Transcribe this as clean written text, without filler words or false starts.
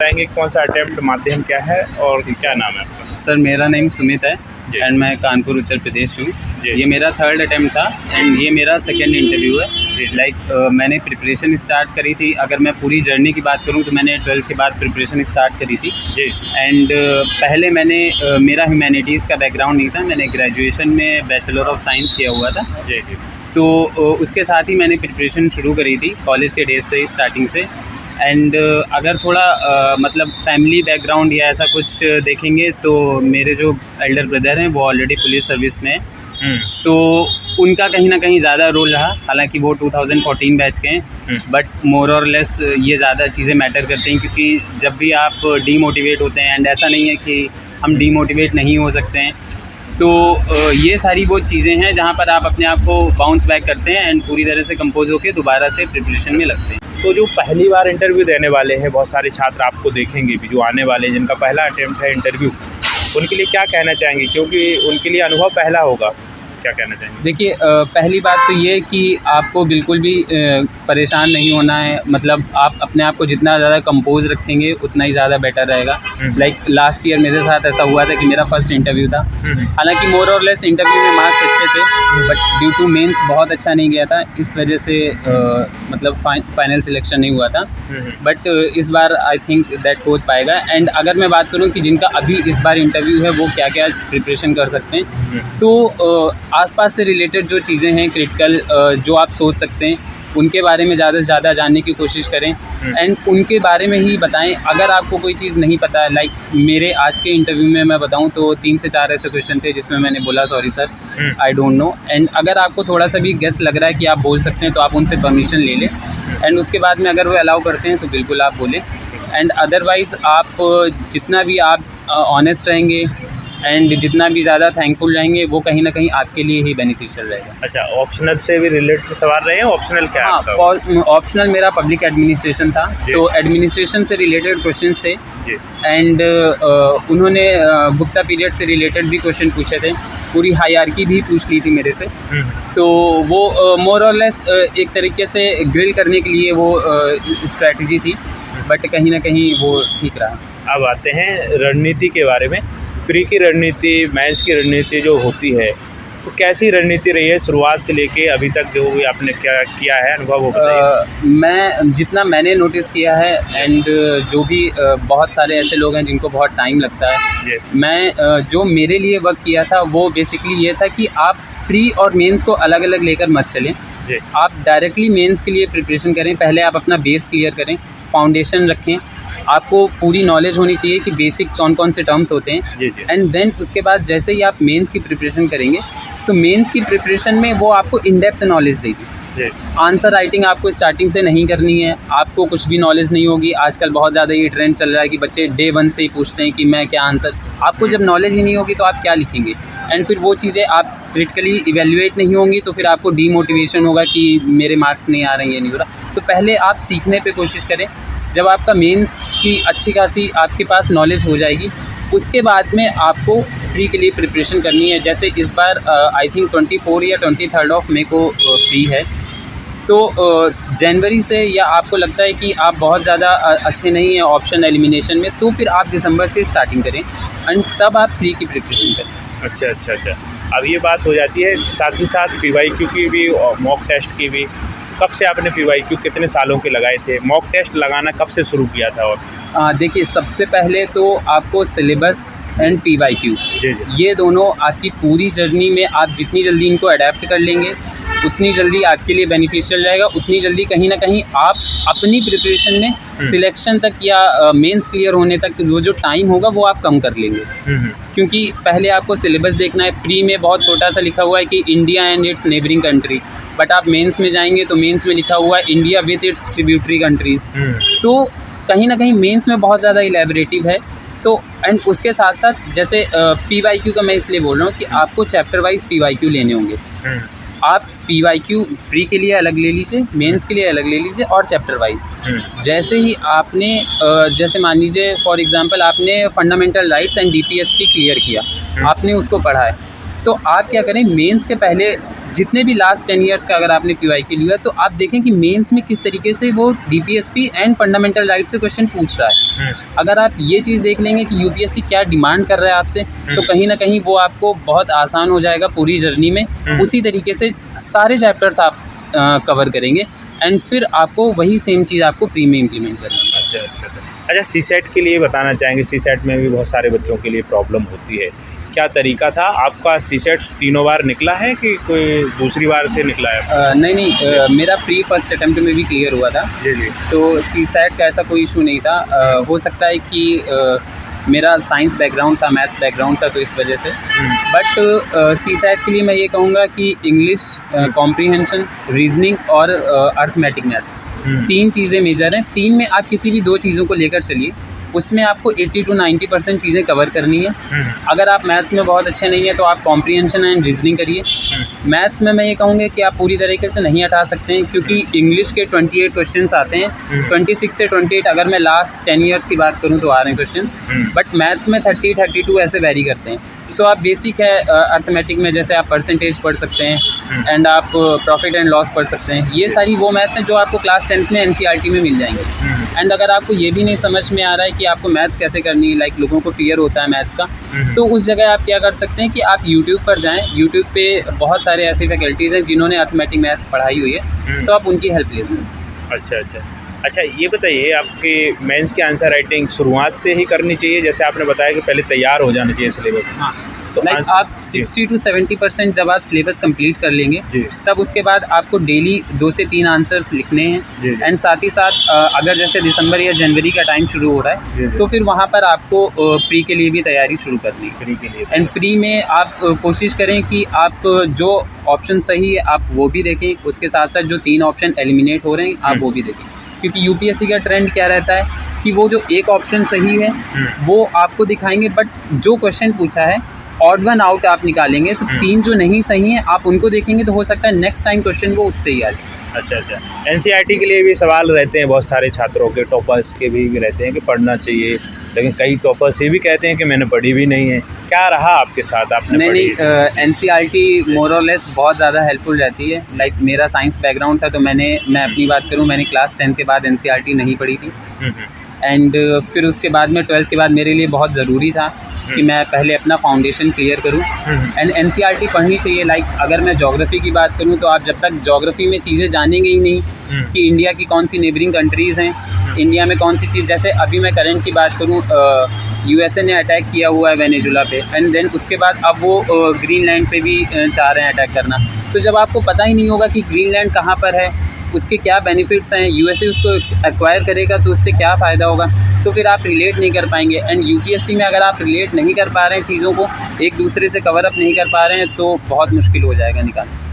बताएंगे कौन सा अटेम्प्ट, माध्यम क्या है और क्या नाम है आपका? सर मेरा नेम सुमित है एंड मैं कानपुर उत्तर प्रदेश हूँ। ये मेरा थर्ड अटेम्प्ट था एंड ये मेरा सेकेंड इंटरव्यू है। मैंने प्रिपरेशन स्टार्ट करी थी। अगर मैं पूरी जर्नी की बात करूँ तो मैंने 12th के बाद प्रिपरेशन स्टार्ट करी थी एंड पहले मैंने मेरा ह्यूमैनिटीज़ का बैकग्राउंड नहीं था। मैंने ग्रेजुएशन में बैचलर ऑफ साइंस किया हुआ था। तो उसके साथ ही मैंने प्रिपरेशन शुरू करी थी कॉलेज के डेज से, स्टार्टिंग से। एंड अगर थोड़ा मतलब फैमिली बैकग्राउंड या ऐसा कुछ देखेंगे तो मेरे जो एल्डर ब्रदर हैं वो ऑलरेडी पुलिस सर्विस में हैं, तो उनका कहीं ना कहीं ज़्यादा रोल रहा। हालांकि वो 2014 बैच के हैं, बट मोर और लेस ये ज़्यादा चीज़ें मैटर करती हैं, क्योंकि जब भी आप डीमोटिवेट होते हैं, एंड ऐसा नहीं है कि हम डीमोटिवेट नहीं हो सकते हैं, तो ये सारी वो चीज़ें हैं जहाँ पर आप अपने आप को बाउंस बैक करते हैं एंड पूरी तरह से कंपोज होकर दोबारा से प्रिपरेशन में लगते हैं। तो जो पहली बार इंटरव्यू देने वाले हैं, बहुत सारे छात्र आपको देखेंगे भी जो आने वाले हैं, जिनका पहला अटेम्प्ट है इंटरव्यू, उनके लिए क्या कहना चाहेंगे? क्योंकि उनके लिए अनुभव पहला होगा, क्या कहना चाहेंगे? देखिए, पहली बात तो ये कि आपको बिल्कुल भी परेशान नहीं होना है। मतलब आप अपने आप को जितना ज़्यादा कंपोज रखेंगे उतना ही ज़्यादा बेटर रहेगा। लाइक लास्ट ईयर मेरे साथ ऐसा हुआ था कि मेरा फर्स्ट इंटरव्यू था। हालांकि मोर और लेस इंटरव्यू में मार्क्स अच्छे थे, बट ड्यू टू मेंस बहुत अच्छा नहीं गया था। इस वजह से मतलब फाइनल सिलेक्शन नहीं हुआ था। बट इस बार आई थिंक दैट हो पाएगा। एंड अगर मैं बात करूँ कि जिनका अभी इस बार इंटरव्यू है वो क्या क्या प्रिपरेशन कर सकते हैं, तो आसपास से रिलेटेड जो चीज़ें हैं क्रिटिकल, जो आप सोच सकते हैं, उनके बारे में ज़्यादा से ज़्यादा जानने की कोशिश करें एंड उनके बारे में ही बताएं। अगर आपको कोई चीज़ नहीं पता है, लाइक मेरे आज के इंटरव्यू में मैं बताऊं तो 3 से 4 ऐसे क्वेश्चन थे जिसमें मैंने बोला sorry sir I don't know. And अगर आपको थोड़ा सा भी गेस लग रहा है कि आप बोल सकते हैं तो आप उनसे परमिशन ले लें एंड उसके बाद में अगर वो अलाउ करते हैं तो बिल्कुल आप बोलें। एंड अदरवाइज़ आप जितना भी आप ऑनेस्ट रहेंगे एंड जितना भी ज़्यादा थैंकफुल रहेंगे वो कहीं ना कहीं आपके लिए ही बेनिफिशियल रहेगा। अच्छा, ऑप्शनल से भी रिलेटेड सवाल रहे हैं? ऑप्शनल क्या है? हाँ, ऑप्शनल मेरा पब्लिक एडमिनिस्ट्रेशन था, तो एडमिनिस्ट्रेशन से रिलेटेड क्वेश्चन थे एंड उन्होंने गुप्ता पीरियड से रिलेटेड भी क्वेश्चन पूछे थे। पूरी हायरार्की भी पूछ ली थी मेरे से। तो वो मोर और लेस एक तरीके से ग्रिल करने के लिए वो स्ट्रैटेजी थी, बट कहीं ना कहीं वो ठीक रहा। अब आते हैं रणनीति के बारे में। प्री की रणनीति, मेंस की रणनीति जो होती है, तो कैसी रणनीति रही है शुरुआत से लेके अभी तक, जो भी आपने क्या किया है अनुभव वो बताइए। मैं जितना मैंने नोटिस किया है एंड जो भी बहुत सारे ऐसे लोग हैं जिनको बहुत टाइम लगता है, मैं जो मेरे लिए वर्क किया था वो बेसिकली ये था कि आप प्री और मेंस को अलग अलग लेकर मत चलें। आप डायरेक्टली मेंस के लिए प्रिपरेशन करें। पहले आप अपना बेस क्लियर करें, फाउंडेशन रखें। आपको पूरी नॉलेज होनी चाहिए कि बेसिक कौन कौन से टर्म्स होते हैं एंड देन उसके बाद जैसे ही आप मेंस की प्रिपरेशन करेंगे तो मेंस की प्रिपरेशन में वो आपको इन डेप्थ नॉलेज देगी। आंसर राइटिंग आपको स्टार्टिंग से नहीं करनी है, आपको कुछ भी नॉलेज नहीं होगी। आजकल बहुत ज़्यादा ये ट्रेंड चल रहा है कि बच्चे डे 1 से ही पूछते हैं कि मैं क्या आंसर। आपको जब नॉलेज ही नहीं होगी तो आप क्या लिखेंगे, एंड फिर वो चीज़ें आप क्रिटिकली इवेल्युएट नहीं होंगी तो फिर आपको डीमोटिवेशन होगा कि मेरे मार्क्स नहीं आ रहे हैं, ये नहीं हो रहा। तो पहले आप सीखने पर कोशिश करें। जब आपका मेंस की अच्छी खासी आपके पास नॉलेज हो जाएगी उसके बाद में आपको प्री के लिए प्रिपरेशन करनी है। जैसे इस बार आई थिंक 24 या 23 ऑफ मई को प्री है, तो जनवरी से या आपको लगता है कि आप बहुत ज़्यादा अच्छे नहीं हैं ऑप्शन एलिमिनेशन में, तो फिर आप दिसंबर से स्टार्टिंग करें एंड तब आप प्री की प्रिपरेशन करें। अच्छा। अब ये बात हो जाती है साथ ही साथ PYQ की भी और मॉक टेस्ट की भी। कब से आपने PYQ कितने सालों के लगाए थे? मॉक टेस्ट लगाना कब से शुरू किया था? और देखिए, सबसे पहले तो आपको सिलेबस एंड PYQ ये दोनों आपकी पूरी जर्नी में आप जितनी जल्दी इनको अडेप्ट कर लेंगे उतनी जल्दी आपके लिए बेनिफिशियल रहेगा। उतनी जल्दी कहीं ना कहीं आप अपनी प्रिपरेशन में सिलेक्शन तक या मेंस क्लियर होने तक वो जो टाइम होगा वो आप कम कर लेंगे। क्योंकि पहले आपको सिलेबस देखना है। प्री में बहुत छोटा सा लिखा हुआ है कि India and it's neighbouring country, but आप मेंस में जाएंगे तो मेंस में लिखा हुआ है India with its tributary countries. तो कहीं ना कहीं मेंस में बहुत ज़्यादा इलेबरेटिव है। तो एंड उसके साथ साथ जैसे PYQ का मैं इसलिए बोल रहा हूँ कि आपको चैप्टर वाइज PYQ लेने होंगे। आप PYQ प्री के लिए अलग ले लीजिए, मेंस के लिए अलग ले लीजिए और चैप्टर वाइज। जैसे ही आपने जैसे मान लीजिए फॉर एग्जांपल आपने fundamental rights and DPSP clear किया, आपने उसको पढ़ा है, तो आप क्या करें, मेंस के पहले जितने भी लास्ट 10 ईयर्स का अगर आपने PYQ लिया तो आप देखें कि मेंस में किस तरीके से वो DPSP एंड फंडामेंटल राइट से क्वेश्चन पूछ रहा है। अगर आप ये चीज़ देख लेंगे कि UPSC क्या डिमांड कर रहा है आपसे, तो कहीं ना कहीं वो आपको बहुत आसान हो जाएगा पूरी जर्नी में। उसी तरीके से सारे चैप्टर्स आप कवर करेंगे एंड फिर आपको वही सेम चीज़ आपको प्री में इम्प्लीमेंट करनी है। अच्छा, CSET के लिए बताना चाहेंगे। CSET में भी बहुत सारे बच्चों के लिए प्रॉब्लम होती है, क्या तरीका था आपका? CSET तीनों बार निकला है कि कोई दूसरी बार से निकला है? नहीं, मेरा प्री फर्स्ट अटेम्प्ट में भी क्लियर हुआ था। जी। तो CSET का ऐसा कोई इशू नहीं था। हो सकता है कि मेरा साइंस बैकग्राउंड था, मैथ्स बैकग्राउंड था, तो इस वजह से। बट CSET के लिए मैं ये कहूँगा कि इंग्लिश, कॉम्प्रीहेंशन, रीजनिंग और अर्थमेटिक मैथ्स 3 चीज़ें मेजर हैं। 3 में आप किसी भी 2 चीज़ों को लेकर चलिए, उसमें आपको 80 to 90% चीज़ें कवर करनी है। अगर आप मैथ्स में बहुत अच्छे नहीं हैं तो आप कॉम्प्रीहेंशन एंड रीजनिंग करिए। मैथ्स में मैं ये कहूँगा कि आप पूरी तरीके से नहीं हटा सकते हैं, क्योंकि इंग्लिश के 28 क्वेश्चंस आते हैं। 26 से 28 अगर मैं लास्ट 10 ईयर्स की बात करूँ तो आ रहे हैं क्वेश्चंस, बट मैथ्स में 30-32 ऐसे वेरी करते हैं। तो आप बेसिक है अर्थमेटिक में जैसे आप परसेंटेज पढ़ सकते हैं एंड आप प्रॉफिट एंड लॉस पढ़ सकते हैं। ये सारी वो मैथ्स हैं जो आपको क्लास 10th में NCERT में मिल जाएंगे। एंड अगर आपको ये भी नहीं समझ में आ रहा है कि आपको मैथ्स कैसे करनी है, लाइक लोगों को फियर होता है मैथ्स का, तो उस जगह आप क्या कर सकते हैं कि आप यूट्यूब पर जाएँ। यूट्यूब पे बहुत सारे ऐसी फैकल्टीज़ हैं जिन्होंने अर्थमेटिक मैथ्स पढ़ाई हुई है, तो आप उनकी हेल्प ले सकते हैं। अच्छा, ये बताइए, आपके मेंस की आंसर राइटिंग शुरुआत से ही करनी चाहिए? जैसे आपने बताया कि पहले तैयार हो जाना चाहिए सिलेबस। हाँ, तो लाइक आप 60 to 70% जब आप सिलेबस कंप्लीट कर लेंगे, तब उसके बाद आपको डेली 2 से 3 आंसर्स लिखने हैं। एंड साथ ही साथ अगर जैसे दिसंबर या जनवरी का टाइम शुरू हो रहा है, तो फिर वहाँ पर आपको प्री के लिए भी तैयारी शुरू करनी है। प्री के लिए एंड प्री में आप कोशिश करें कि आप जो ऑप्शन सही है आप वो भी देखें, उसके साथ साथ जो 3 ऑप्शन एलिमिनेट हो रहे हैं आप वो भी देखें। क्योंकि UPSC का ट्रेंड क्या रहता है कि वो जो एक ऑप्शन सही है वो आपको दिखाएंगे, बट जो क्वेश्चन पूछा है ऑड वन आउट आप निकालेंगे, तो 3 जो नहीं सही हैं आप उनको देखेंगे, तो हो सकता है नेक्स्ट टाइम क्वेश्चन वो उससे ही आ जाए। अच्छा, NCERT के लिए भी सवाल रहते हैं बहुत सारे छात्रों के, टॉपर्स के भी रहते हैं कि पढ़ना चाहिए, लेकिन कई टॉपर्स ये भी कहते हैं कि मैंने पढ़ी भी नहीं है। क्या रहा आपके साथ? आपने नहीं, NCERT मोर और लेस बहुत ज़्यादा हेल्पफुल रहती है। लाइक मेरा साइंस बैकग्राउंड था, तो मैं अपनी बात करूँ, मैंने क्लास 10 के बाद NCERT नहीं पढ़ी थी। एंड फिर उसके बाद में 12th के बाद मेरे लिए बहुत ज़रूरी था कि मैं पहले अपना फाउंडेशन क्लियर करूं। एंड NCERT पढ़नी चाहिए। लाइक अगर मैं ज्योग्राफी की बात करूं तो आप जब तक ज्योग्राफी में चीज़ें जानेंगे ही नहीं कि इंडिया की कौन सी नेबरिंग कंट्रीज़ हैं, इंडिया में कौन सी चीज़, जैसे अभी मैं करंट की बात करूं, USA ने अटैक किया हुआ है वेनेजुला पे, एंड देन उसके बाद अब वो ग्रीनलैंड पे भी चाह रहे हैं अटैक करना। तो जब आपको पता ही नहीं होगा कि ग्रीनलैंड कहाँ पर है, उसके क्या बेनिफिट्स हैं, USA उसको एक्वायर करेगा तो उससे क्या फ़ायदा होगा, तो फिर आप रिलेट नहीं कर पाएंगे। एंड UPSC में अगर आप रिलेट नहीं कर पा रहे हैं चीज़ों को, एक दूसरे से कवर अप नहीं कर पा रहे हैं, तो बहुत मुश्किल हो जाएगा निकालना।